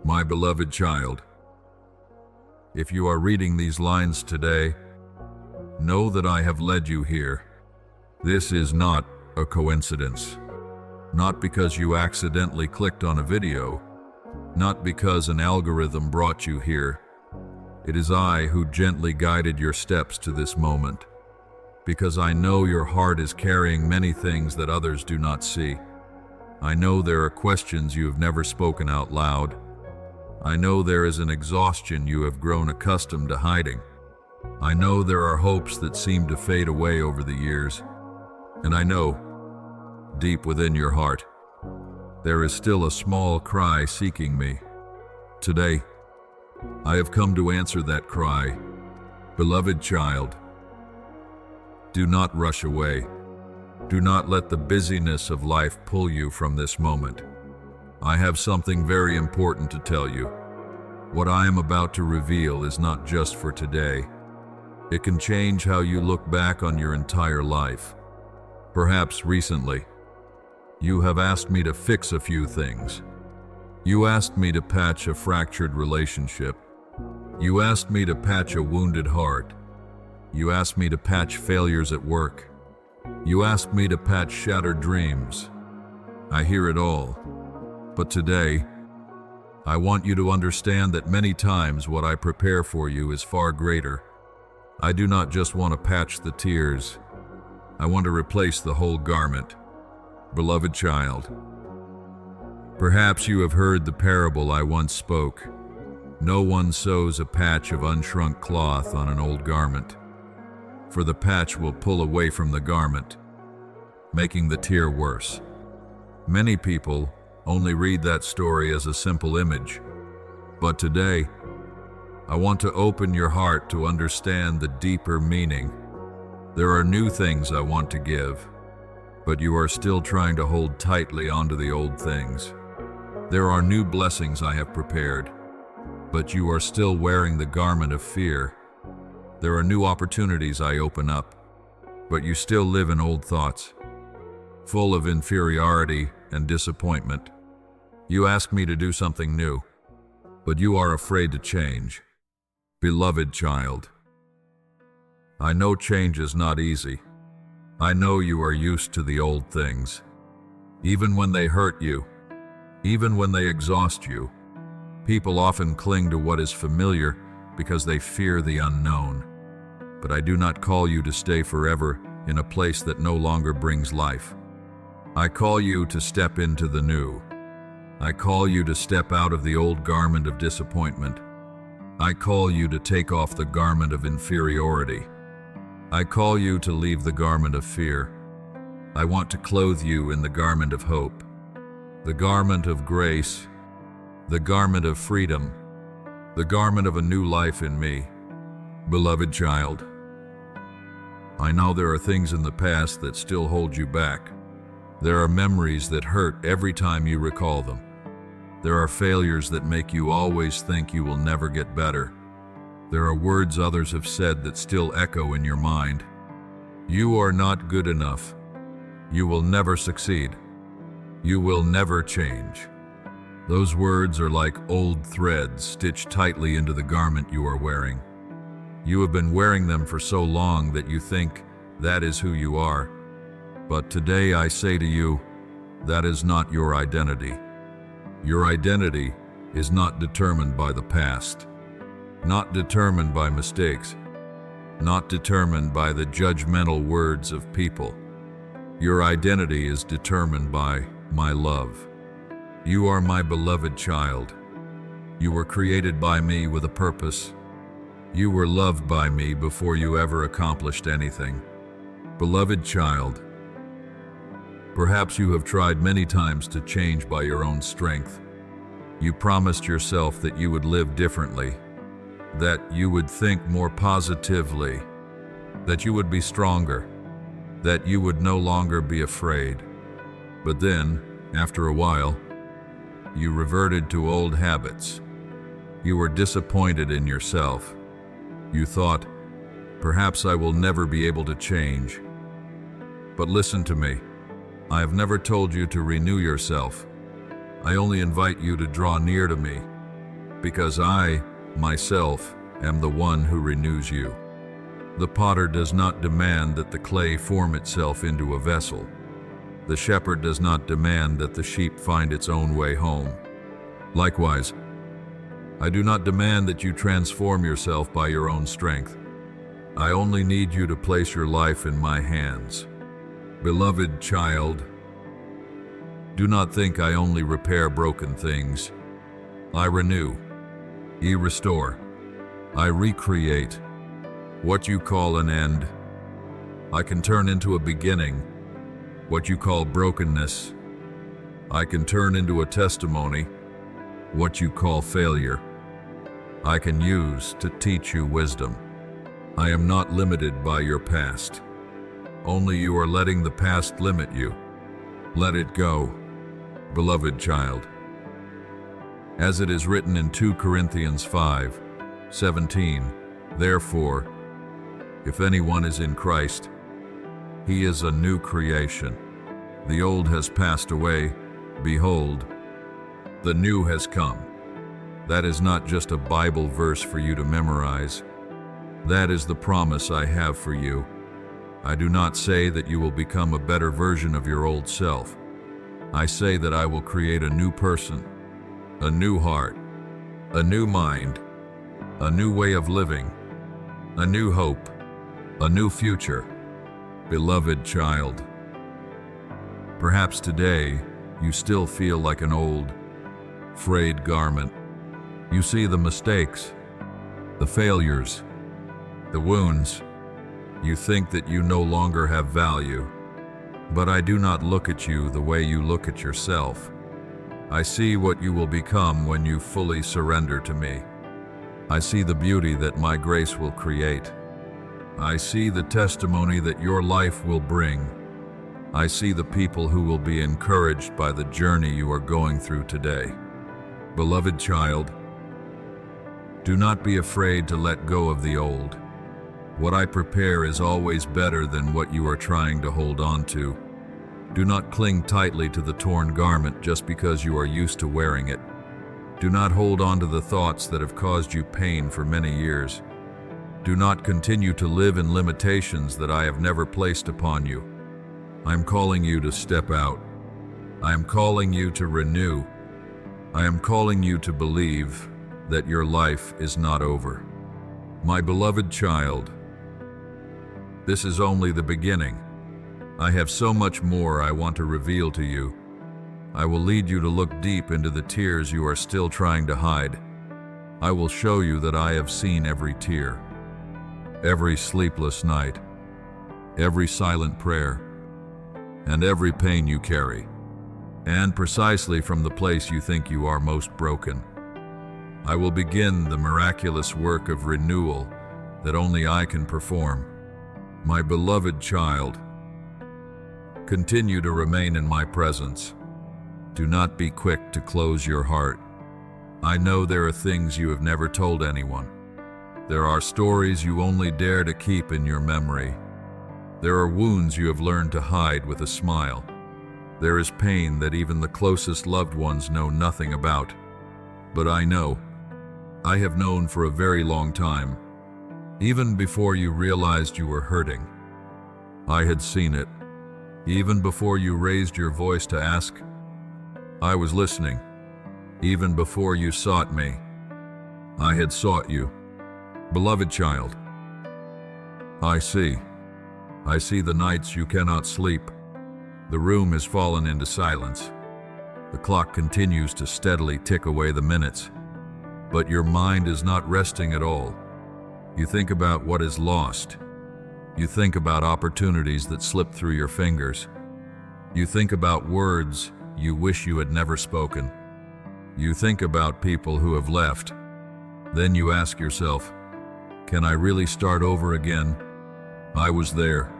My beloved child, if you are reading these lines today, know that I have led you here. This is not a coincidence. Not because you accidentally clicked on a video, not because an algorithm brought you here. It is I who gently guided your steps to this moment, because I know your heart is carrying many things that others do not see. I know there are questions you have never spoken out loud. I know there is an exhaustion you have grown accustomed to hiding. I know there are hopes that seem to fade away over the years. And I know, deep within your heart, there is still a small cry seeking me. Today, I have come to answer that cry. Beloved child, do not rush away. Do not let the busyness of life pull you from this moment. I have something very important to tell you. What I am about to reveal is not just for today. It can change how you look back on your entire life. Perhaps recently, you have asked me to fix a few things. You asked me to patch a fractured relationship. You asked me to patch a wounded heart. You asked me to patch failures at work. You asked me to patch shattered dreams. I hear it all. But today, I want you to understand that many times what I prepare for you is far greater. I do not just want to patch the tears. I want to replace the whole garment. Beloved child, perhaps you have heard the parable I once spoke. No one sews a patch of unshrunk cloth on an old garment, for the patch will pull away from the garment, making the tear worse. Many people only read that story as a simple image, but today, I want to open your heart to understand the deeper meaning. There are new things I want to give, but you are still trying to hold tightly onto the old things. There are new blessings I have prepared, but you are still wearing the garment of fear. There are new opportunities I open up, but you still live in old thoughts, full of inferiority and disappointment. You ask me to do something new, but you are afraid to change. Beloved child, I know change is not easy. I know you are used to the old things. Even when they hurt you, even when they exhaust you, people often cling to what is familiar because they fear the unknown. But I do not call you to stay forever in a place that no longer brings life. I call you to step into the new. I call you to step out of the old garment of disappointment. I call you to take off the garment of inferiority. I call you to leave the garment of fear. I want to clothe you in the garment of hope, the garment of grace, the garment of freedom, the garment of a new life in me. Beloved child, I know there are things in the past that still hold you back. There are memories that hurt every time you recall them. There are failures that make you always think you will never get better. There are words others have said that still echo in your mind. You are not good enough. You will never succeed. You will never change. Those words are like old threads stitched tightly into the garment you are wearing. You have been wearing them for so long that you think that is who you are. But today I say to you, that is not your identity. Your identity is not determined by the past, not determined by mistakes, not determined by the judgmental words of people. Your identity is determined by my love. You are my beloved child. You were created by me with a purpose. You were loved by me before you ever accomplished anything. Beloved child, perhaps you have tried many times to change by your own strength. You promised yourself that you would live differently, that you would think more positively, that you would be stronger, that you would no longer be afraid. But then, after a while, you reverted to old habits. You were disappointed in yourself. You thought, perhaps I will never be able to change. But listen to me. I have never told you to renew yourself. I only invite you to draw near to me. because I, myself, am the one who renews you. The potter does not demand that the clay form itself into a vessel. The shepherd does not demand that the sheep find its own way home. Likewise, I do not demand that you transform yourself by your own strength. I only need you to place your life in my hands. Beloved child, do not think I only repair broken things. I renew, I restore, I recreate. What you call an end, I can turn into a beginning. What you call brokenness, I can turn into a testimony. What you call failure, I can use to teach you wisdom. I am not limited by your past. Only you are letting the past limit you. Let it go, beloved child. As it is written in 2 Corinthians 5:17, therefore, if anyone is in Christ, he is a new creation. The old has passed away. Behold, the new has come. That is not just a Bible verse for you to memorize. That is the promise I have for you. I do not say that you will become a better version of your old self. I say that I will create a new person, a new heart, a new mind, a new way of living, a new hope, a new future. Beloved child, perhaps today you still feel like an old, frayed garment. You see the mistakes, the failures, the wounds. You think that you no longer have value, but I do not look at you the way you look at yourself. I see what you will become when you fully surrender to me. I see the beauty that my grace will create. I see the testimony that your life will bring. I see the people who will be encouraged by the journey you are going through today. Beloved child, do not be afraid to let go of the old. What I prepare is always better than what you are trying to hold on to. Do not cling tightly to the torn garment just because you are used to wearing it. Do not hold on to the thoughts that have caused you pain for many years. Do not continue to live in limitations that I have never placed upon you. I am calling you to step out. I am calling you to renew. I am calling you to believe that your life is not over. My beloved child, this is only the beginning. I have so much more I want to reveal to you. I will lead you to look deep into the tears you are still trying to hide. I will show you that I have seen every tear, every sleepless night, every silent prayer, and every pain you carry, and precisely from the place you think you are most broken. I will begin the miraculous work of renewal that only I can perform. My beloved child, continue to remain in my presence. Do not be quick to close your heart. I know there are things you have never told anyone. There are stories you only dare to keep in your memory. There are wounds you have learned to hide with a smile. There is pain that even the closest loved ones know nothing about. But I know. I have known for a very long time. Even before you realized you were hurting, I had seen it. Even before you raised your voice to ask, I was listening. Even before you sought me, I had sought you. Beloved child, I see. I see the nights you cannot sleep. The room has fallen into silence. The clock continues to steadily tick away the minutes, but your mind is not resting at all. You think about what is lost. You think about opportunities that slip through your fingers. You think about words you wish you had never spoken. You think about people who have left. Then you ask yourself, can I really start over again? I was there,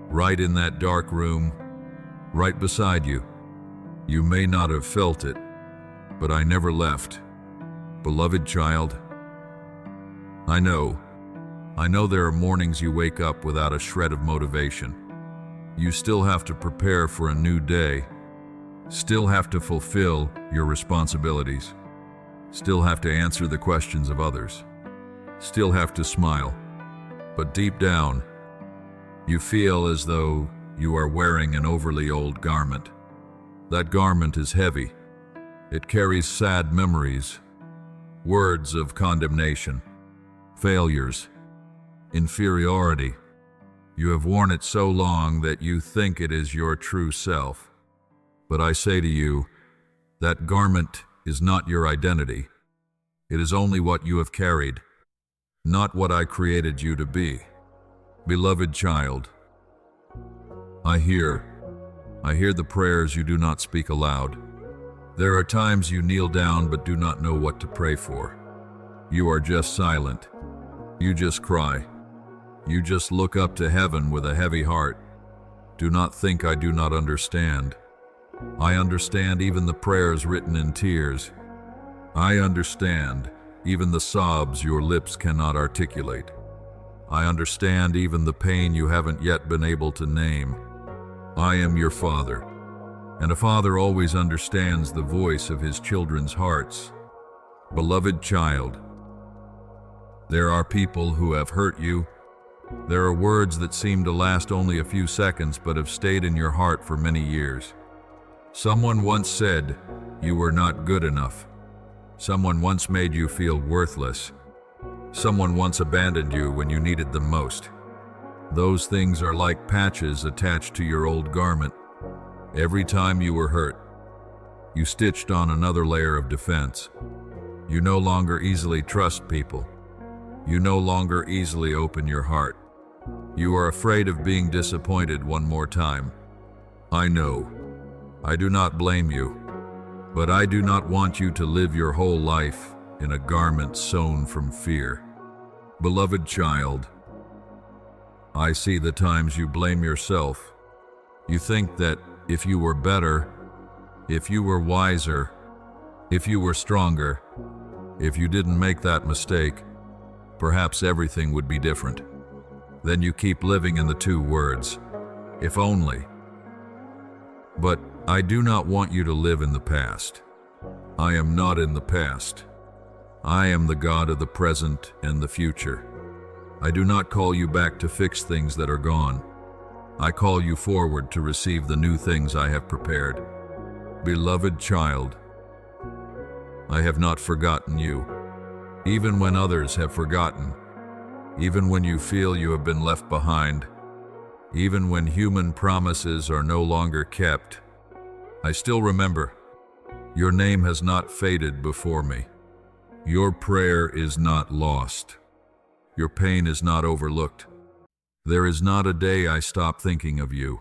right in that dark room, right beside you. You may not have felt it, but I never left. Beloved child, I know there are mornings you wake up without a shred of motivation. You still have to prepare for a new day, still have to fulfill your responsibilities, still have to answer the questions of others, still have to smile. But deep down, you feel as though you are wearing an overly old garment. That garment is heavy. It carries sad memories, words of condemnation, failures, inferiority. You have worn it so long that you think it is your true self. But I say to you, that garment is not your identity. It is only what you have carried, not what I created you to be. Beloved child, I hear the prayers you do not speak aloud. There are times you kneel down but do not know what to pray for. You are just silent. You just cry. You just look up to heaven with a heavy heart. Do not think I do not understand. I understand even the prayers written in tears. I understand even the sobs your lips cannot articulate. I understand even the pain you haven't yet been able to name. I am your father, and a father always understands the voice of his children's hearts. Beloved child, there are people who have hurt you. There are words that seem to last only a few seconds but have stayed in your heart for many years. Someone once said you were not good enough. Someone once made you feel worthless. Someone once abandoned you when you needed them most. Those things are like patches attached to your old garment. Every time you were hurt, you stitched on another layer of defense. You no longer easily trust people. You no longer easily open your heart. You are afraid of being disappointed one more time. I know. I do not blame you, but I do not want you to live your whole life in a garment sewn from fear. Beloved child, I see the times you blame yourself. You think that if you were better, if you were wiser, if you were stronger, if you didn't make that mistake, perhaps everything would be different. Then you keep living in the two words, if only. But I do not want you to live in the past. I am not in the past. I am the God of the present and the future. I do not call you back to fix things that are gone. I call you forward to receive the new things I have prepared. Beloved child, I have not forgotten you. Even when others have forgotten, even when you feel you have been left behind, even when human promises are no longer kept, I still remember. Your name has not faded before me. Your prayer is not lost. Your pain is not overlooked. There is not a day I stop thinking of you.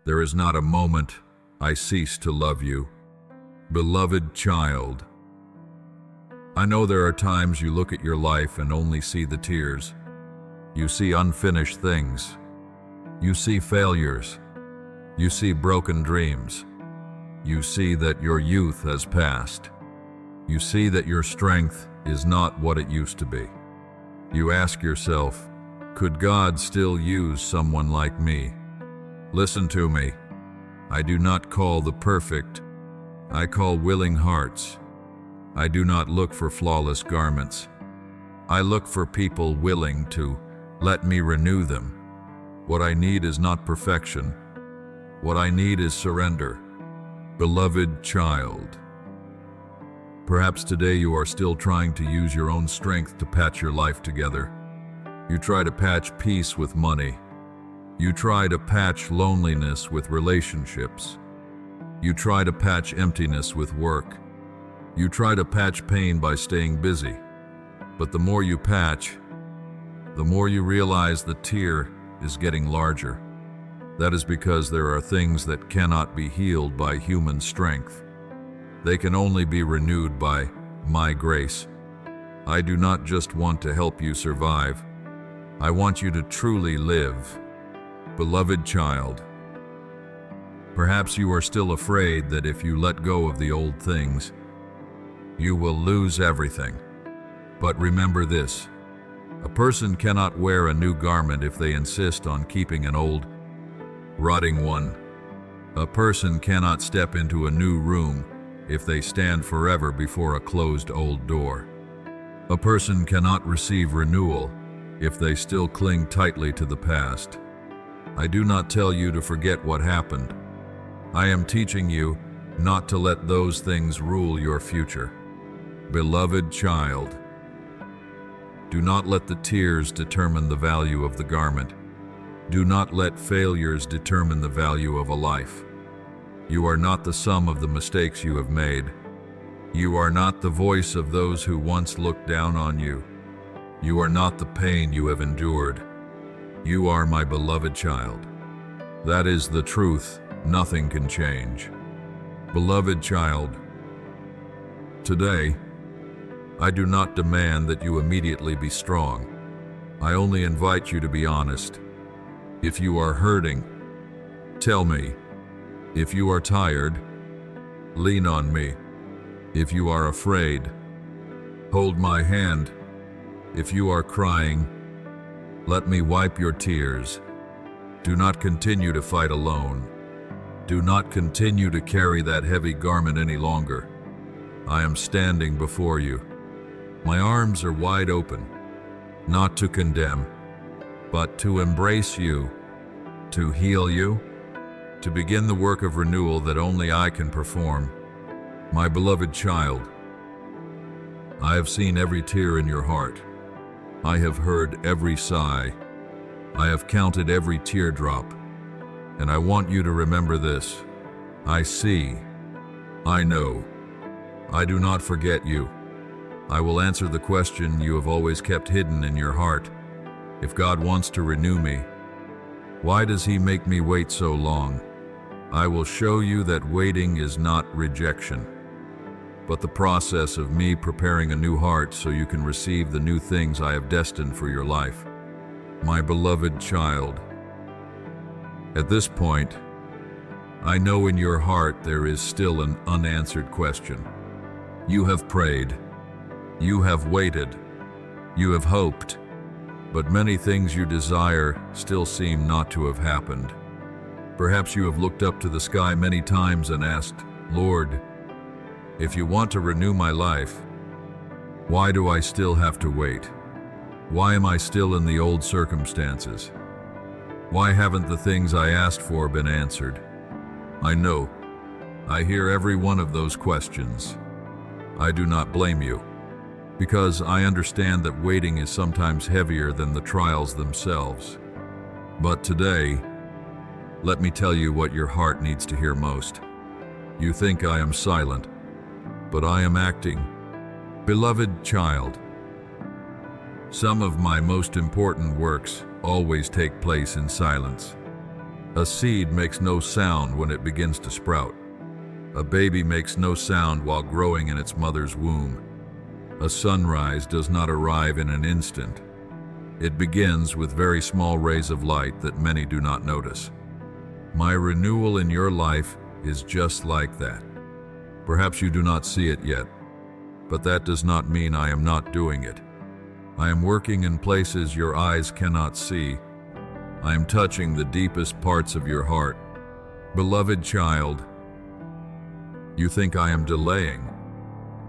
There is not a moment I cease to love you. Beloved child, I know there are times you look at your life and only see the tears. You see unfinished things. You see failures. You see broken dreams. You see that your youth has passed. You see that your strength is not what it used to be. You ask yourself, could God still use someone like me? Listen to me. I do not call the perfect. I call willing hearts. I do not look for flawless garments. I look for people willing to let me renew them. What I need is not perfection. What I need is surrender. Beloved child, perhaps today you are still trying to use your own strength to patch your life together. You try to patch peace with money. You try to patch loneliness with relationships. You try to patch emptiness with work. You try to patch pain by staying busy. But the more you patch, the more you realize the tear is getting larger. That is because there are things that cannot be healed by human strength. They can only be renewed by my grace. I do not just want to help you survive. I want you to truly live. Beloved child, perhaps you are still afraid that if you let go of the old things, you will lose everything. But remember this, a person cannot wear a new garment if they insist on keeping an old, rotting one. A person cannot step into a new room if they stand forever before a closed old door. A person cannot receive renewal if they still cling tightly to the past. I do not tell you to forget what happened. I am teaching you not to let those things rule your future. Beloved child, do not let the tears determine the value of the garment. Do not let failures determine the value of a life. You are not the sum of the mistakes you have made. You are not the voice of those who once looked down on you. You are not the pain you have endured. You are my beloved child. That is the truth. Nothing can change. Beloved child, today, I do not demand that you immediately be strong. I only invite you to be honest. If you are hurting, tell me. If you are tired, lean on me. If you are afraid, hold my hand. If you are crying, let me wipe your tears. Do not continue to fight alone. Do not continue to carry that heavy garment any longer. I am standing before you. My arms are wide open, not to condemn, but to embrace you, to heal you, to begin the work of renewal that only I can perform. My beloved child, I have seen every tear in your heart. I have heard every sigh. I have counted every teardrop. And I want you to remember this. I see. I know. I do not forget you. I will answer the question you have always kept hidden in your heart. If God wants to renew me, why does He make me wait so long? I will show you that waiting is not rejection, but the process of me preparing a new heart so you can receive the new things I have destined for your life. My beloved child, at this point, I know in your heart there is still an unanswered question. You have prayed. You have waited. You have hoped. But many things you desire still seem not to have happened. Perhaps you have looked up to the sky many times and asked, Lord, if you want to renew my life, why do I still have to wait? Why am I still in the old circumstances? Why haven't the things I asked for been answered? I know. I hear every one of those questions. I do not blame you, because I understand that waiting is sometimes heavier than the trials themselves. But today, let me tell you what your heart needs to hear most. You think I am silent, but I am acting. Beloved child, some of my most important works always take place in silence. A seed makes no sound when it begins to sprout. A baby makes no sound while growing in its mother's womb. A sunrise does not arrive in an instant. It begins with very small rays of light that many do not notice. My renewal in your life is just like that. Perhaps you do not see it yet, but that does not mean I am not doing it. I am working in places your eyes cannot see. I am touching the deepest parts of your heart. Beloved child, you think I am delaying,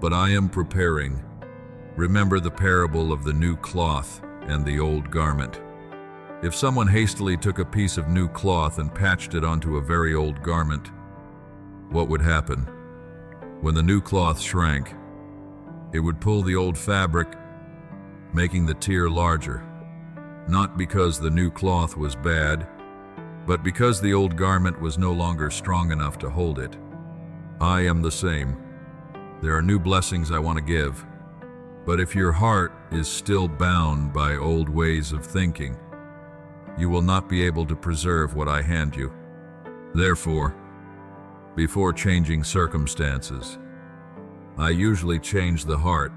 but I am preparing. Remember the parable of the new cloth and the old garment. If someone hastily took a piece of new cloth and patched it onto a very old garment, what would happen? When the new cloth shrank, it would pull the old fabric, making the tear larger. Not because the new cloth was bad, but because the old garment was no longer strong enough to hold it. I am the same. There are new blessings I want to give, but if your heart is still bound by old ways of thinking, you will not be able to preserve what I hand you. Therefore, before changing circumstances, I usually change the heart.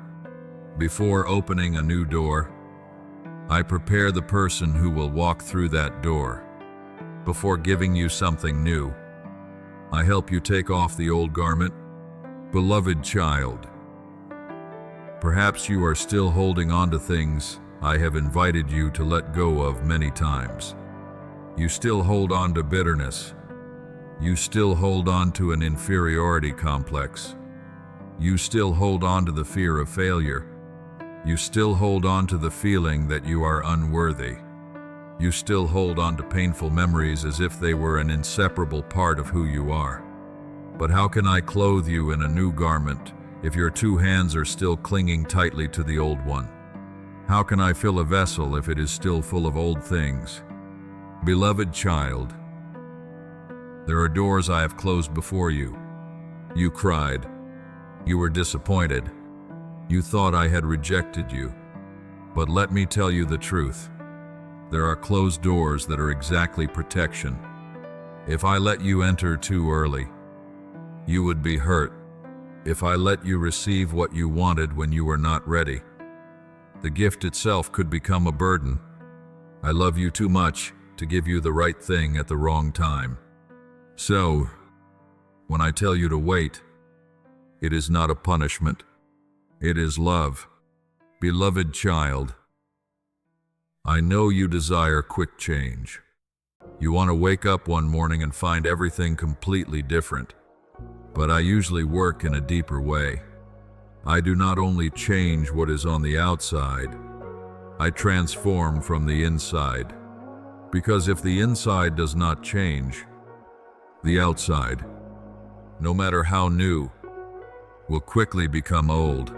Before opening a new door, I prepare the person who will walk through that door. Before giving you something new, I help you take off the old garment. Beloved child, perhaps you are still holding on to things I have invited you to let go of many times. You still hold on to bitterness. You still hold on to an inferiority complex. You still hold on to the fear of failure. You still hold on to the feeling that you are unworthy. You still hold on to painful memories as if they were an inseparable part of who you are. But how can I clothe you in a new garment if your two hands are still clinging tightly to the old one? How can I fill a vessel if it is still full of old things? Beloved child, there are doors I have closed before you. You cried. You were disappointed. You thought I had rejected you. But let me tell you the truth. There are closed doors that are exactly protection. If I let you enter too early, you would be hurt. If I let you receive what you wanted when you were not ready, the gift itself could become a burden. I love you too much to give you the right thing at the wrong time. So, when I tell you to wait, it is not a punishment. It is love. Beloved child, I know you desire quick change. You want to wake up one morning and find everything completely different. But I usually work in a deeper way. I do not only change what is on the outside, I transform from the inside. Because if the inside does not change, the outside, no matter how new, will quickly become old.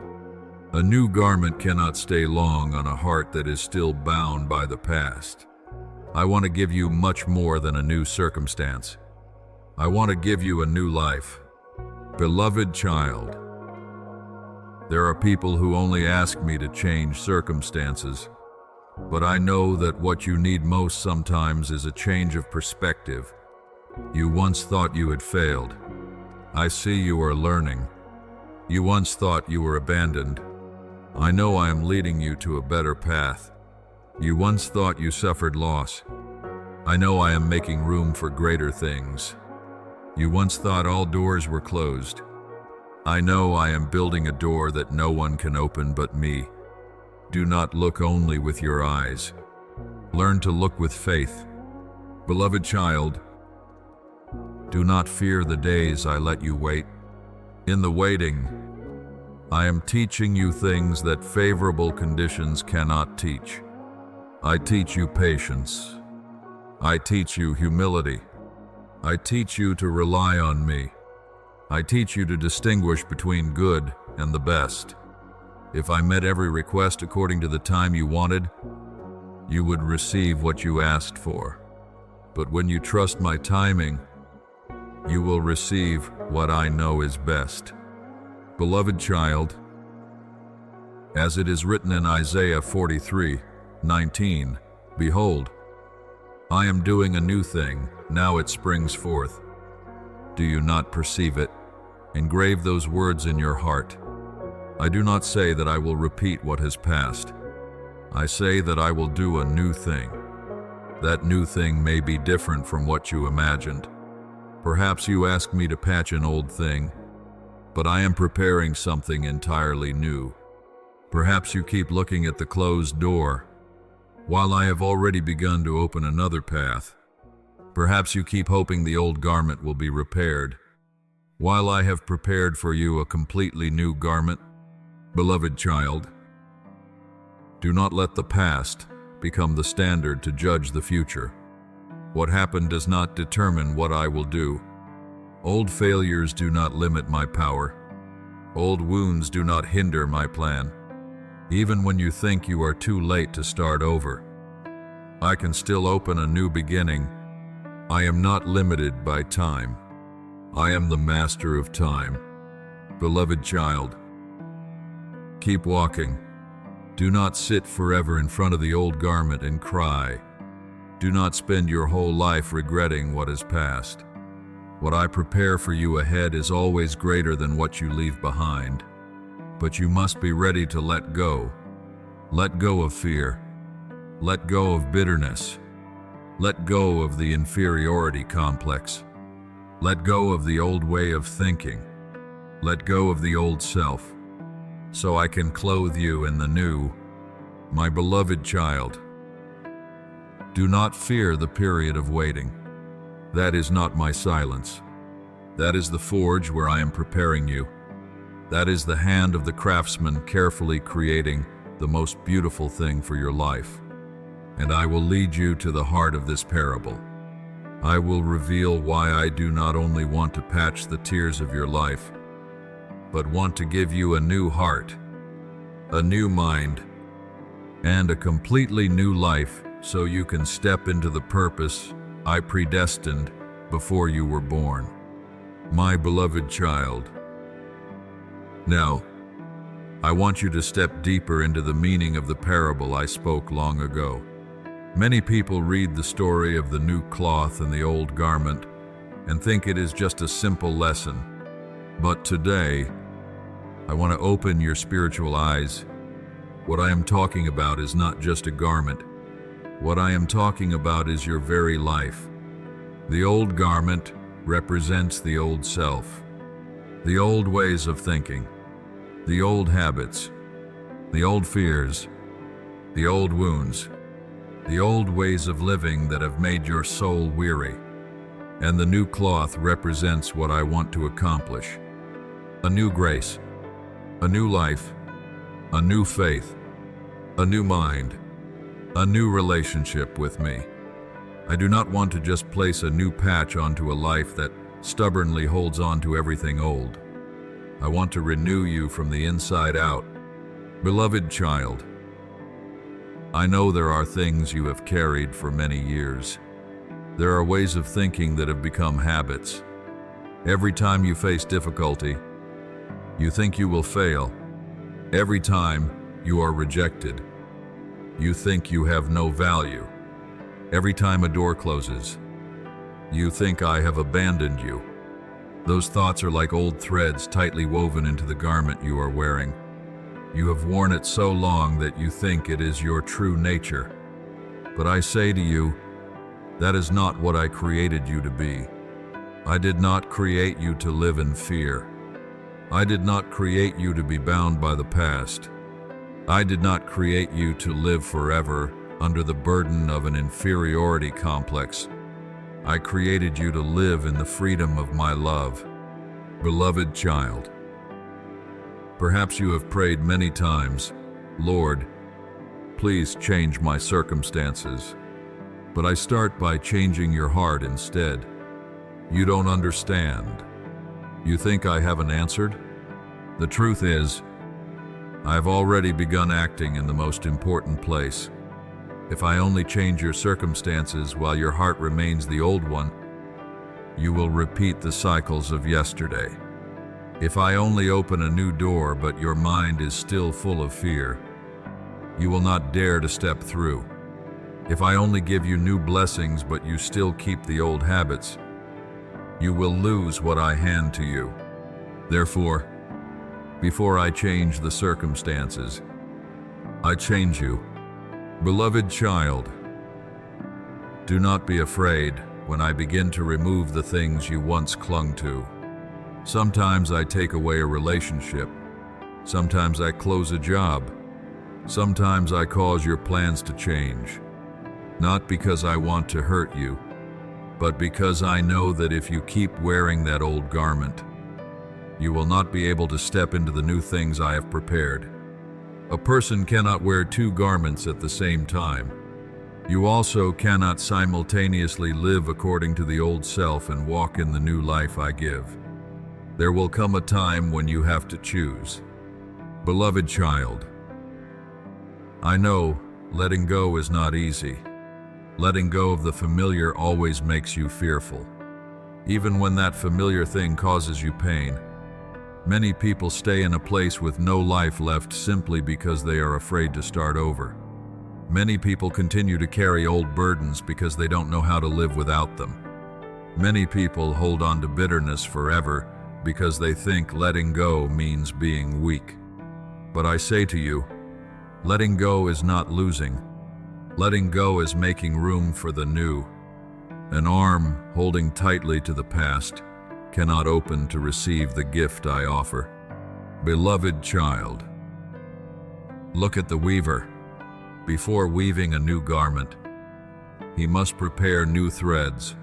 A new garment cannot stay long on a heart that is still bound by the past. I want to give you much more than a new circumstance. I want to give you a new life. Beloved child, there are people who only ask me to change circumstances, but I know that what you need most sometimes is a change of perspective. You once thought you had failed. I see you are learning. You once thought you were abandoned. I know I am leading you to a better path. You once thought you suffered loss. I know I am making room for greater things. You once thought all doors were closed. I know I am building a door that no one can open but me. Do not look only with your eyes. Learn to look with faith. Beloved child, do not fear the days I let you wait. In the waiting, I am teaching you things that favorable conditions cannot teach. I teach you patience. I teach you humility. I teach you to rely on me. I teach you to distinguish between good and the best. If I met every request according to the time you wanted, you would receive what you asked for. But when you trust my timing, you will receive what I know is best. Beloved child, as it is written in Isaiah 43:19, behold, I am doing a new thing, now it springs forth. Do you not perceive it? Engrave those words in your heart. I do not say that I will repeat what has passed. I say that I will do a new thing. That new thing may be different from what you imagined. Perhaps you ask me to patch an old thing, but I am preparing something entirely new. Perhaps you keep looking at the closed door, while I have already begun to open another path. Perhaps you keep hoping the old garment will be repaired, while I have prepared for you a completely new garment. Beloved child, do not let the past become the standard to judge the future. What happened does not determine what I will do. Old failures do not limit my power. Old wounds do not hinder my plan. Even when you think you are too late to start over, I can still open a new beginning. I am not limited by time. I am the master of time. Beloved child, keep walking. Do not sit forever in front of the old garment and cry. Do not spend your whole life regretting what has passed. What I prepare for you ahead is always greater than what you leave behind. But you must be ready to let go. Let go of fear. Let go of bitterness. Let go of the inferiority complex. Let go of the old way of thinking. Let go of the old self, so I can clothe you in the new. My beloved child, do not fear the period of waiting. That is not my silence. That is the forge where I am preparing you. That is the hand of the craftsman carefully creating the most beautiful thing for your life. And I will lead you to the heart of this parable. I will reveal why I do not only want to patch the tears of your life, but want to give you a new heart, a new mind, and a completely new life so you can step into the purpose I predestined before you were born. My beloved child. Now, I want you to step deeper into the meaning of the parable I spoke long ago. Many people read the story of the new cloth and the old garment and think it is just a simple lesson. But today, I want to open your spiritual eyes. What I am talking about is not just a garment. What I am talking about is your very life. The old garment represents the old self, the old ways of thinking, the old habits, the old fears, the old wounds, the old ways of living that have made your soul weary. And the new cloth represents what I want to accomplish. A new grace, a new life, a new faith, a new mind, a new relationship with me. I do not want to just place a new patch onto a life that stubbornly holds on to everything old. I want to renew you from the inside out. Beloved child, I know there are things you have carried for many years. There are ways of thinking that have become habits. Every time you face difficulty, you think you will fail. Every time you are rejected, you think you have no value. Every time a door closes, you think I have abandoned you. Those thoughts are like old threads tightly woven into the garment you are wearing. You have worn it so long that you think it is your true nature. But I say to you, that is not what I created you to be. I did not create you to live in fear. I did not create you to be bound by the past. I did not create you to live forever under the burden of an inferiority complex. I created you to live in the freedom of my love. Beloved child, perhaps you have prayed many times, Lord, please change my circumstances. But I start by changing your heart instead. You don't understand. You think I haven't answered? The truth is, I have already begun acting in the most important place. If I only change your circumstances while your heart remains the old one, you will repeat the cycles of yesterday. If I only open a new door but your mind is still full of fear, you will not dare to step through. If I only give you new blessings but you still keep the old habits, you will lose what I hand to you. Therefore, before I change the circumstances, I change you. Beloved child, do not be afraid when I begin to remove the things you once clung to. Sometimes I take away a relationship. Sometimes I close a job. Sometimes I cause your plans to change. Not because I want to hurt you, but because I know that if you keep wearing that old garment, you will not be able to step into the new things I have prepared. A person cannot wear two garments at the same time. You also cannot simultaneously live according to the old self and walk in the new life I give. There will come a time when you have to choose. Beloved child, I know letting go is not easy. Letting go of the familiar always makes you fearful. Even when that familiar thing causes you pain, many people stay in a place with no life left simply because they are afraid to start over. Many people continue to carry old burdens because they don't know how to live without them. Many people hold on to bitterness forever because they think letting go means being weak. But I say to you, letting go is not losing. Letting go is making room for the new. An arm holding tightly to the past cannot open to receive the gift I offer. Beloved child, look at the weaver. Before weaving a new garment, he must prepare new threads.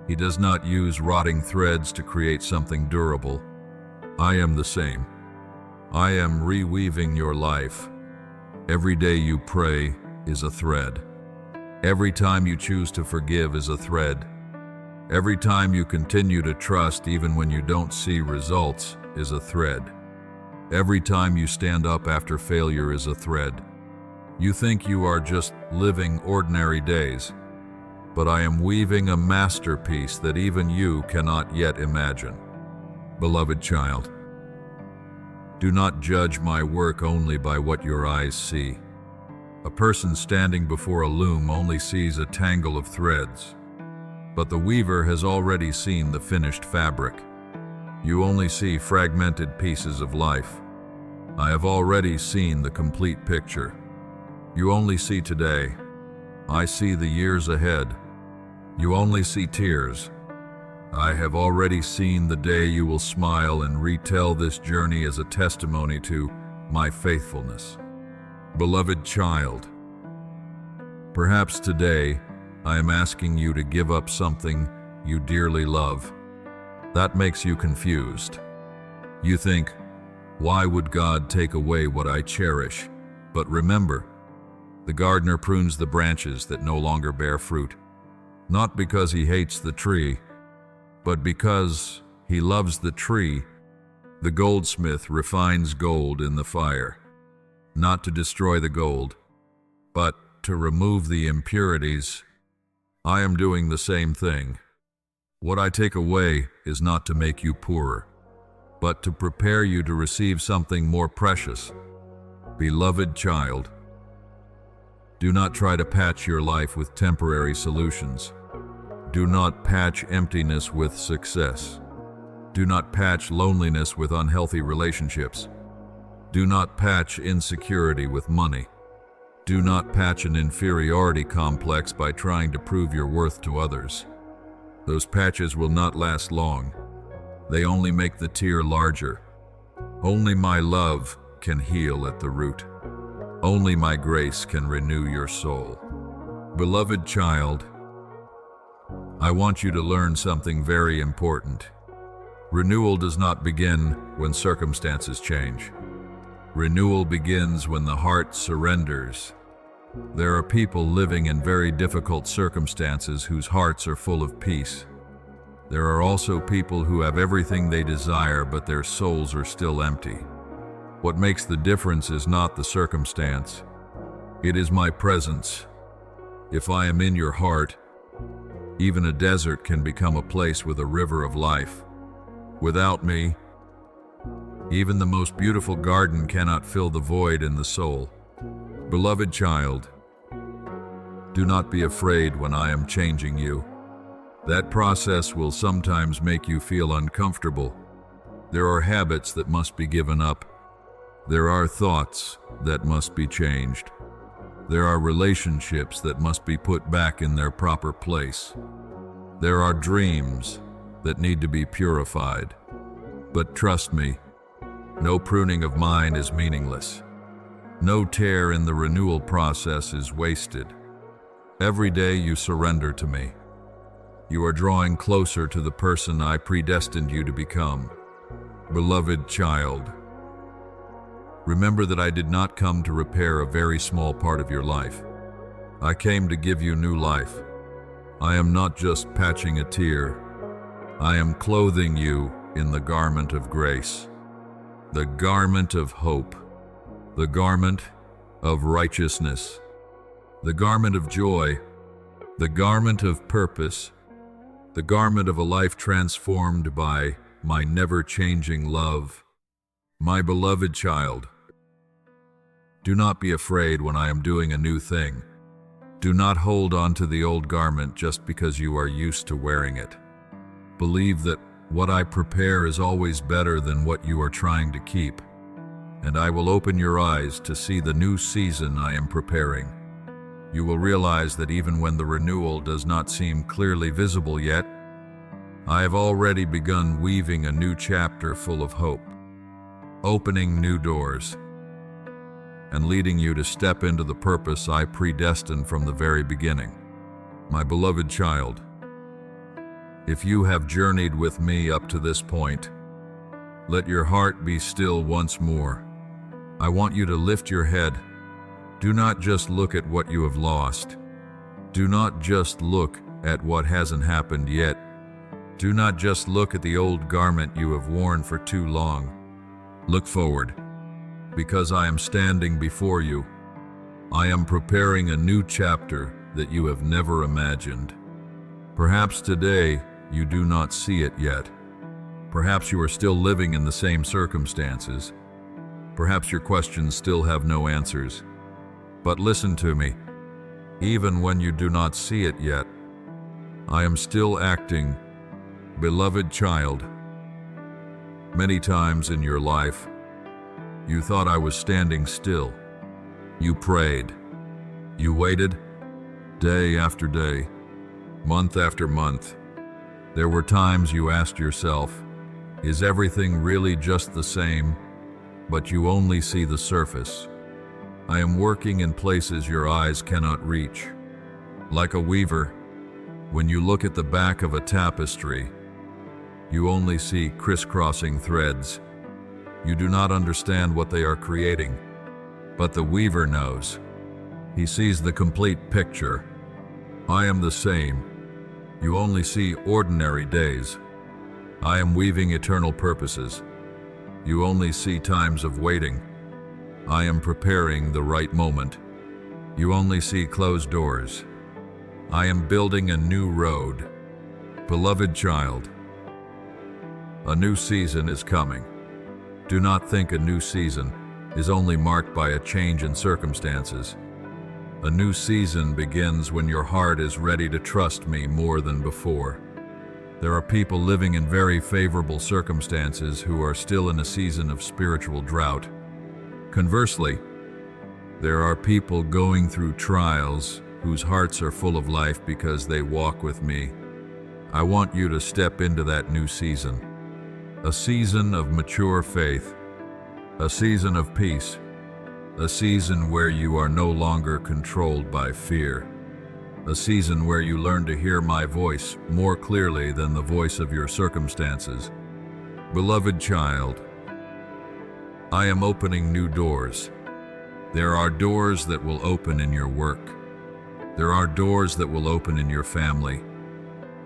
He does not use rotting threads to create something durable. I am the same. I am reweaving your life. Every day you pray is a thread. Every time you choose to forgive is a thread. Every time you continue to trust even when you don't see results is a thread. Every time you stand up after failure is a thread. You think you are just living ordinary days, but I am weaving a masterpiece that even you cannot yet imagine. Beloved child, do not judge my work only by what your eyes see. A person standing before a loom only sees a tangle of threads, but the weaver has already seen the finished fabric. You only see fragmented pieces of life. I have already seen the complete picture. You only see today. I see the years ahead. You only see tears. I have already seen the day you will smile and retell this journey as a testimony to my faithfulness. Beloved child, perhaps today I am asking you to give up something you dearly love. That makes you confused. You think, why would God take away what I cherish? But remember, the gardener prunes the branches that no longer bear fruit, not because he hates the tree, but because he loves the tree. The goldsmith refines gold in the fire, not to destroy the gold, but to remove the impurities. I am doing the same thing. What I take away is not to make you poorer, but to prepare you to receive something more precious. Beloved child, do not try to patch your life with temporary solutions. Do not patch emptiness with success. Do not patch loneliness with unhealthy relationships. Do not patch insecurity with money. Do not patch an inferiority complex by trying to prove your worth to others. Those patches will not last long. They only make the tear larger. Only my love can heal at the root. Only my grace can renew your soul. Beloved child, I want you to learn something very important. Renewal does not begin when circumstances change. Renewal begins when the heart surrenders. There are people living in very difficult circumstances whose hearts are full of peace. There are also people who have everything they desire, but their souls are still empty. What makes the difference is not the circumstance. It is my presence. If I am in your heart, even a desert can become a place with a river of life. Without me, even the most beautiful garden cannot fill the void in the soul. Beloved child, do not be afraid when I am changing you. That process will sometimes make you feel uncomfortable. There are habits that must be given up. There are thoughts that must be changed. There are relationships that must be put back in their proper place. There are dreams that need to be purified. But trust me, no pruning of mine is meaningless. No tear in the renewal process is wasted. Every day you surrender to me. You are drawing closer to the person I predestined you to become. Beloved child, remember that I did not come to repair a very small part of your life. I came to give you new life. I am not just patching a tear. I am clothing you in the garment of grace, the garment of hope, the garment of righteousness, the garment of joy, the garment of purpose, the garment of a life transformed by my never-changing love. My beloved child, do not be afraid when I am doing a new thing. Do not hold on to the old garment just because you are used to wearing it. Believe that what I prepare is always better than what you are trying to keep, and I will open your eyes to see the new season I am preparing. You will realize that even when the renewal does not seem clearly visible yet, I have already begun weaving a new chapter full of hope, opening new doors, and leading you to step into the purpose I predestined from the very beginning. My beloved child, if you have journeyed with me up to this point, Let your heart be still once more. I want you to lift your head. Do not just look at what you have lost. Do not just look at what hasn't happened yet. Do not just look at the old garment you have worn for too long. Look forward, because I am standing before you. I am preparing a new chapter that you have never imagined. Perhaps today you do not see it yet. Perhaps you are still living in the same circumstances. Perhaps your questions still have no answers. But listen to me. Even when you do not see it yet, I am still acting. Beloved child, many times in your life, you thought I was standing still. You prayed. You waited, day after day, month after month. There were times you asked yourself, is everything really just the same? But you only see the surface. I am working in places your eyes cannot reach. Like a weaver, when you look at the back of a tapestry, you only see crisscrossing threads. You do not understand what they are creating, but the weaver knows. He sees the complete picture. I am the same. You only see ordinary days. I am weaving eternal purposes. You only see times of waiting. I am preparing the right moment. You only see closed doors. I am building a new road. Beloved child, a new season is coming. Do not think a new season is only marked by a change in circumstances. A new season begins when your heart is ready to trust me more than before. There are people living in very favorable circumstances who are still in a season of spiritual drought. Conversely, there are people going through trials whose hearts are full of life because they walk with me. I want you to step into that new season. A season of mature faith. A season of peace. A season where you are no longer controlled by fear. A season where you learn to hear my voice more clearly than the voice of your circumstances. Beloved child, I am opening new doors. There are doors that will open in your work. There are doors that will open in your family.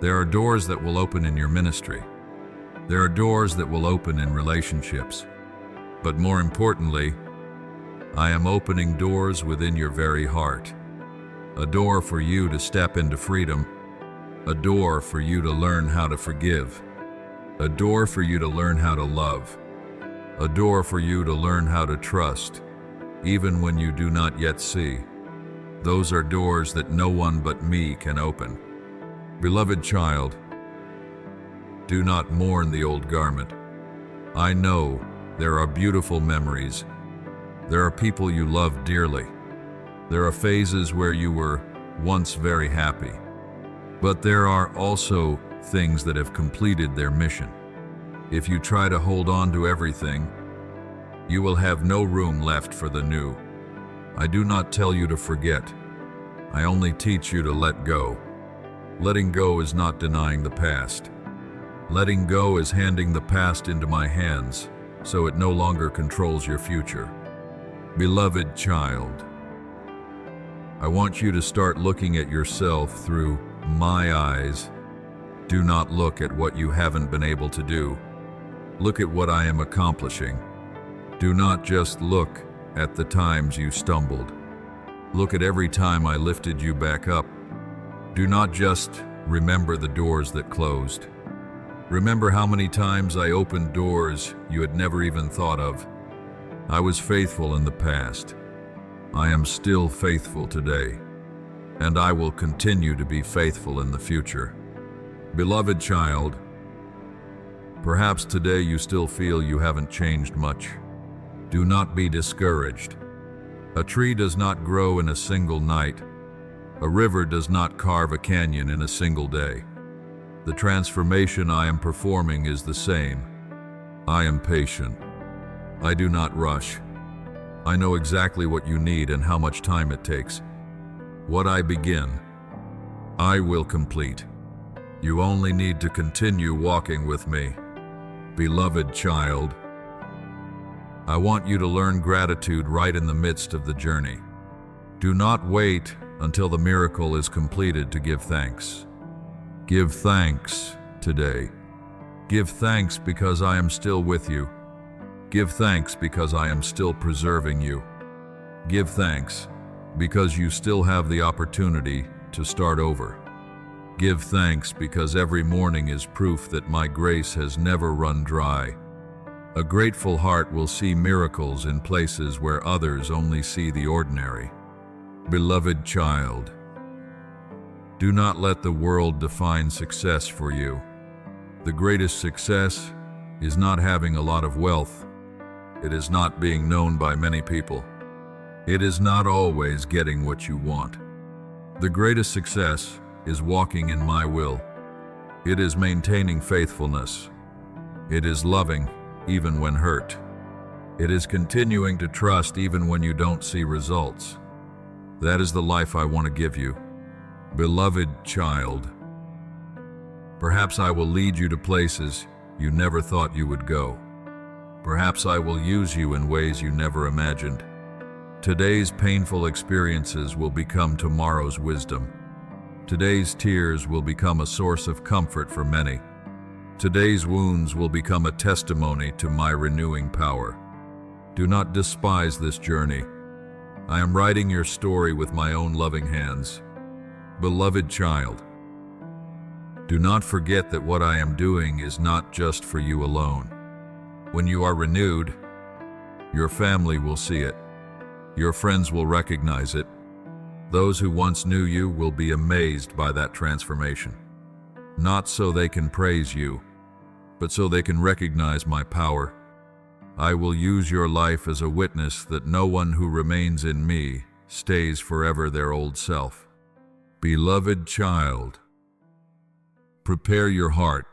There are doors that will open in your ministry. There are doors that will open in relationships. But more importantly, I am opening doors within your very heart. A door for you to step into freedom. A door for you to learn how to forgive. A door for you to learn how to love. A door for you to learn how to trust, even when you do not yet see. Those are doors that no one but me can open. Beloved child, do not mourn the old garment. I know there are beautiful memories. There are people you love dearly. There are phases where you were once very happy. But there are also things that have completed their mission. If you try to hold on to everything, you will have no room left for the new. I do not tell you to forget. I only teach you to let go. Letting go is not denying the past. Letting go is handing the past into my hands, so it no longer controls your future. Beloved child, I want you to start looking at yourself through my eyes. Do not look at what you haven't been able to do. Look at what I am accomplishing. Do not just look at the times you stumbled. Look at every time I lifted you back up. Do not just remember the doors that closed. Remember how many times I opened doors you had never even thought of. I was faithful in the past. I am still faithful today, and I will continue to be faithful in the future. Beloved child, perhaps today you still feel you haven't changed much. Do not be discouraged. A tree does not grow in a single night. A river does not carve a canyon in a single day. The transformation I am performing is the same. I am patient. I do not rush. I know exactly what you need and how much time it takes. What I begin, I will complete. You only need to continue walking with me. Beloved child, I want you to learn gratitude right in the midst of the journey. Do not wait until the miracle is completed to give thanks. Give thanks today. Give thanks because I am still with you. Give thanks because I am still preserving you. Give thanks because you still have the opportunity to start over. Give thanks because every morning is proof that my grace has never run dry. A grateful heart will see miracles in places where others only see the ordinary. Beloved child, do not let the world define success for you. The greatest success is not having a lot of wealth. It is not being known by many people. It is not always getting what you want. The greatest success is walking in my will. It is maintaining faithfulness. It is loving even when hurt. It is continuing to trust even when you don't see results. That is the life I want to give you. Beloved child, perhaps I will lead you to places you never thought you would go. Perhaps I will use you in ways you never imagined. Today's painful experiences will become tomorrow's wisdom. Today's tears will become a source of comfort for many. Today's wounds will become a testimony to my renewing power. Do not despise this journey. I am writing your story with my own loving hands. Beloved child, do not forget that what I am doing is not just for you alone. When you are renewed, your family will see it. Your friends will recognize it. Those who once knew you will be amazed by that transformation. Not so they can praise you, but so they can recognize my power. I will use your life as a witness that no one who remains in me stays forever their old self. Beloved child, prepare your heart.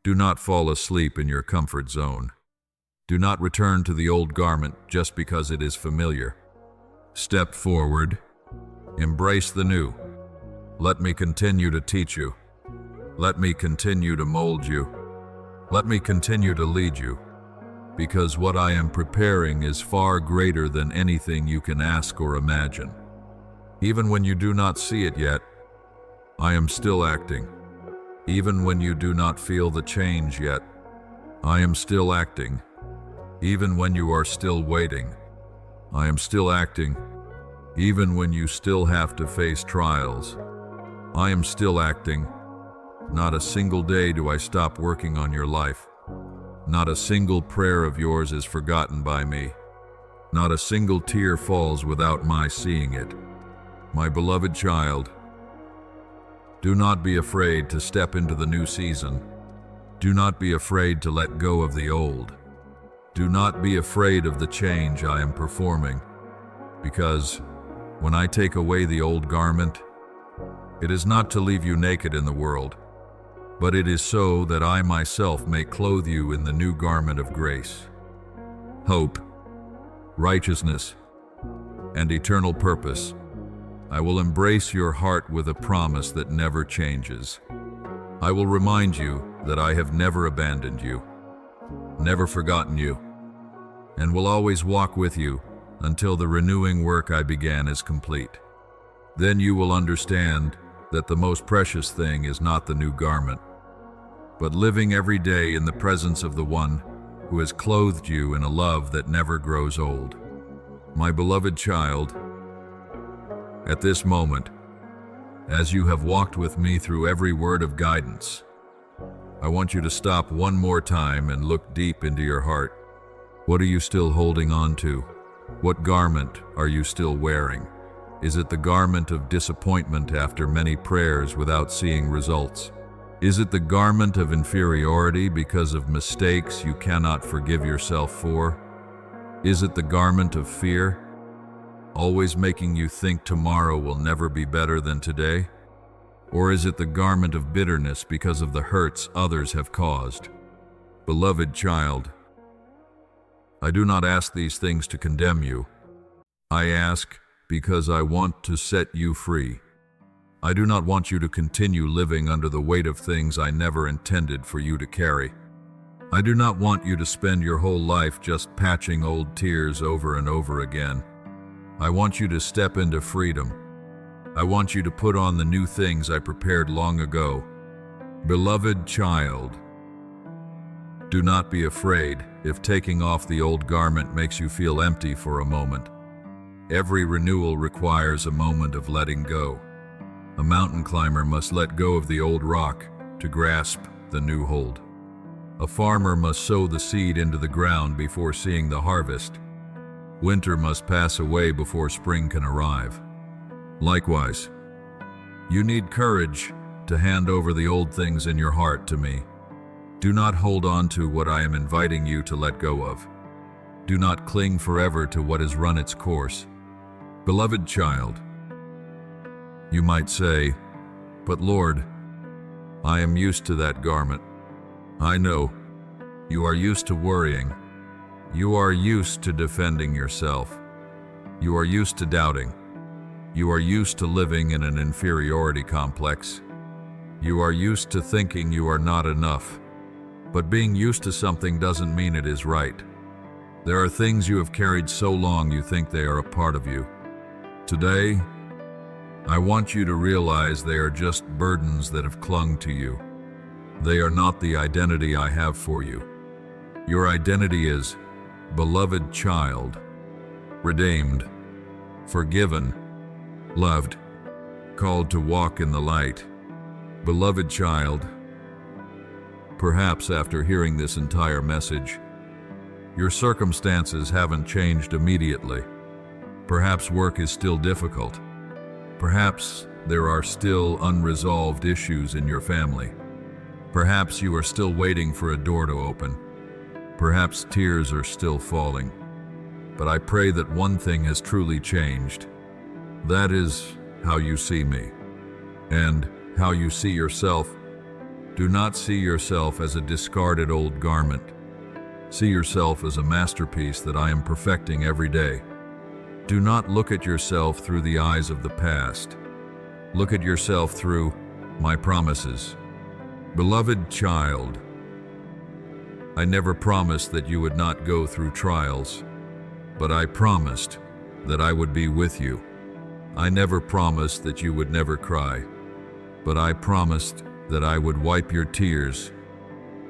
Do not fall asleep in your comfort zone. Do not return to the old garment just because it is familiar. Step forward. Embrace the new. Let me continue to teach you. Let me continue to mold you. Let me continue to lead you. Because what I am preparing is far greater than anything you can ask or imagine. Even when you do not see it yet, I am still acting. Even when you do not feel the change yet, I am still acting. Even when you are still waiting, I am still acting. Even when you still have to face trials, I am still acting. Not a single day do I stop working on your life. Not a single prayer of yours is forgotten by me. Not a single tear falls without my seeing it. My beloved child, do not be afraid to step into the new season. Do not be afraid to let go of the old. Do not be afraid of the change I am performing, because when I take away the old garment, it is not to leave you naked in the world, but it is so that I myself may clothe you in the new garment of grace. Hope, righteousness, and eternal purpose. I will embrace your heart with a promise that never changes. I will remind you that I have never abandoned you, never forgotten you, and will always walk with you until the renewing work I began is complete. Then you will understand that the most precious thing is not the new garment, but living every day in the presence of the one who has clothed you in a love that never grows old. My beloved child, at this moment, as you have walked with me through every word of guidance, I want you to stop one more time and look deep into your heart. What are you still holding on to? What garment are you still wearing? Is it the garment of disappointment after many prayers without seeing results? Is it the garment of inferiority because of mistakes you cannot forgive yourself for? Is it the garment of fear, always making you think tomorrow will never be better than today? Or is it the garment of bitterness because of the hurts others have caused? Beloved child, I do not ask these things to condemn you. I ask because I want to set you free. I do not want you to continue living under the weight of things I never intended for you to carry. I do not want you to spend your whole life just patching old tears over and over again. I want you to step into freedom. I want you to put on the new things I prepared long ago. Beloved child, do not be afraid if taking off the old garment makes you feel empty for a moment. Every renewal requires a moment of letting go. A mountain climber must let go of the old rock to grasp the new hold. A farmer must sow the seed into the ground before seeing the harvest. Winter must pass away before spring can arrive. Likewise, you need courage to hand over the old things in your heart to me. Do not hold on to what I am inviting you to let go of. Do not cling forever to what has run its course. Beloved child, you might say, "But Lord, I am used to that garment." I know. You are used to worrying. You are used to defending yourself. You are used to doubting. You are used to living in an inferiority complex. You are used to thinking you are not enough. But being used to something doesn't mean it is right. There are things you have carried so long you think they are a part of you. Today, I want you to realize they are just burdens that have clung to you. They are not the identity I have for you. Your identity is beloved child, redeemed, forgiven, loved, called to walk in the light. Beloved child, perhaps after hearing this entire message, your circumstances haven't changed immediately. Perhaps work is still difficult. Perhaps there are still unresolved issues in your family. Perhaps you are still waiting for a door to open. Perhaps tears are still falling. But I pray that one thing has truly changed. That is how you see me and how you see yourself. Do not see yourself as a discarded old garment. See yourself as a masterpiece that I am perfecting every day. Do not look at yourself through the eyes of the past. Look at yourself through my promises. Beloved child, I never promised that you would not go through trials, but I promised that I would be with you. I never promised that you would never cry, but I promised that I would wipe your tears.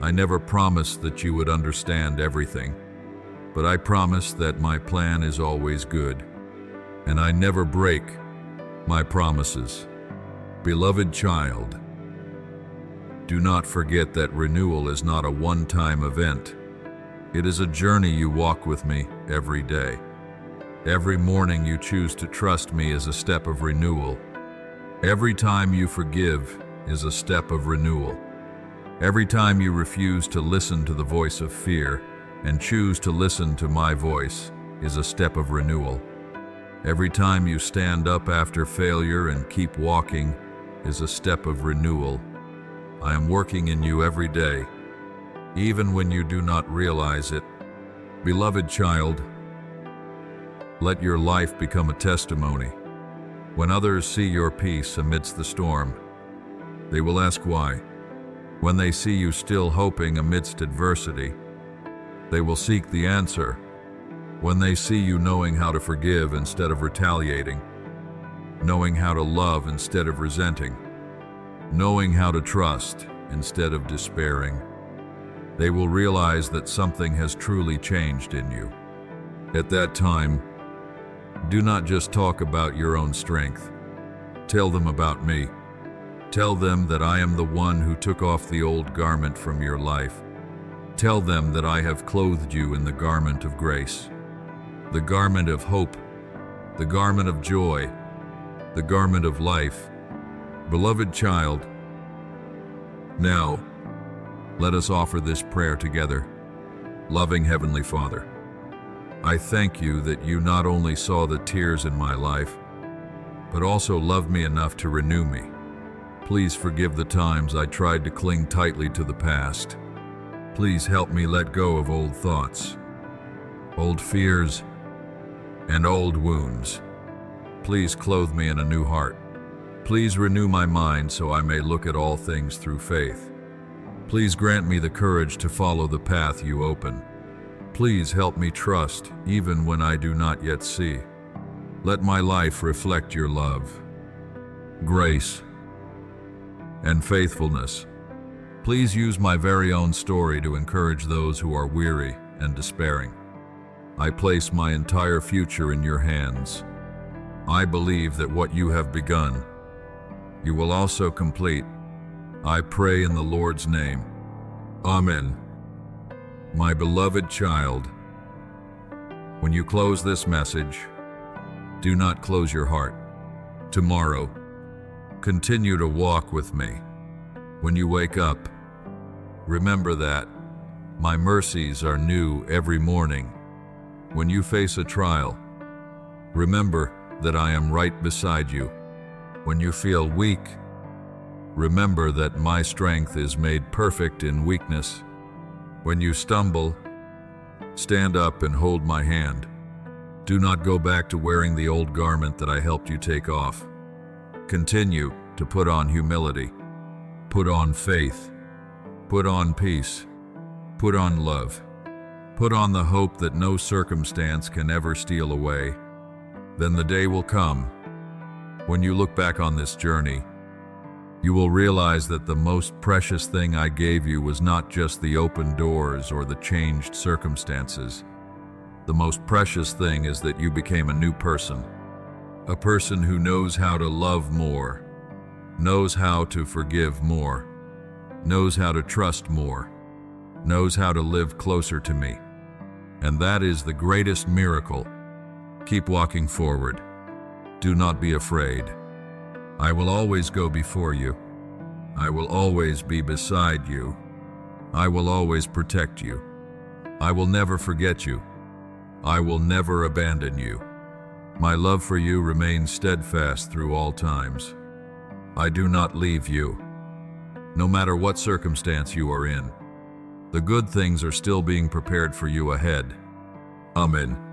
I never promised that you would understand everything, but I promised that my plan is always good, and I never break my promises. Beloved child, do not forget that renewal is not a one-time event. It is a journey you walk with me every day. Every morning you choose to trust me is a step of renewal. Every time you forgive is a step of renewal. Every time you refuse to listen to the voice of fear and choose to listen to my voice is a step of renewal. Every time you stand up after failure and keep walking is a step of renewal. I am working in you every day, even when you do not realize it. Beloved child, let your life become a testimony. When others see your peace amidst the storm, they will ask why. When they see you still hoping amidst adversity, they will seek the answer. When they see you knowing how to forgive instead of retaliating, knowing how to love instead of resenting, knowing how to trust instead of despairing, they will realize that something has truly changed in you. At that time, do not just talk about your own strength. Tell them about me. Tell them that I am the one who took off the old garment from your life. Tell them that I have clothed you in the garment of grace, the garment of hope, the garment of joy, the garment of life. Beloved child, now let us offer this prayer together. Loving Heavenly Father, I thank you that you not only saw the tears in my life, but also loved me enough to renew me. Please forgive the times I tried to cling tightly to the past. Please help me let go of old thoughts, old fears, and old wounds. Please clothe me in a new heart. Please renew my mind so I may look at all things through faith. Please grant me the courage to follow the path you open. Please help me trust even when I do not yet see. Let my life reflect your love, grace, and faithfulness. Please use my very own story to encourage those who are weary and despairing. I place my entire future in your hands. I believe that what you have begun, you will also complete. I pray in the Lord's name. Amen. My beloved child, when you close this message, do not close your heart. Tomorrow, continue to walk with me. When you wake up, remember that my mercies are new every morning. When you face a trial, remember that I am right beside you. When you feel weak, remember that my strength is made perfect in weakness. When you stumble, stand up and hold my hand. Do not go back to wearing the old garment that I helped you take off. Continue to put on humility, put on faith, put on peace, put on love, put on the hope that no circumstance can ever steal away. Then the day will come when you look back on this journey, you will realize that the most precious thing I gave you was not just the open doors or the changed circumstances. The most precious thing is that you became a new person, a person who knows how to love more, knows how to forgive more, knows how to trust more, knows how to live closer to me. And that is the greatest miracle. Keep walking forward. Do not be afraid. I will always go before you. I will always be beside you. I will always protect you. I will never forget you. I will never abandon you. My love for you remains steadfast through all times. I do not leave you. No matter what circumstance you are in, the good things are still being prepared for you ahead. Amen.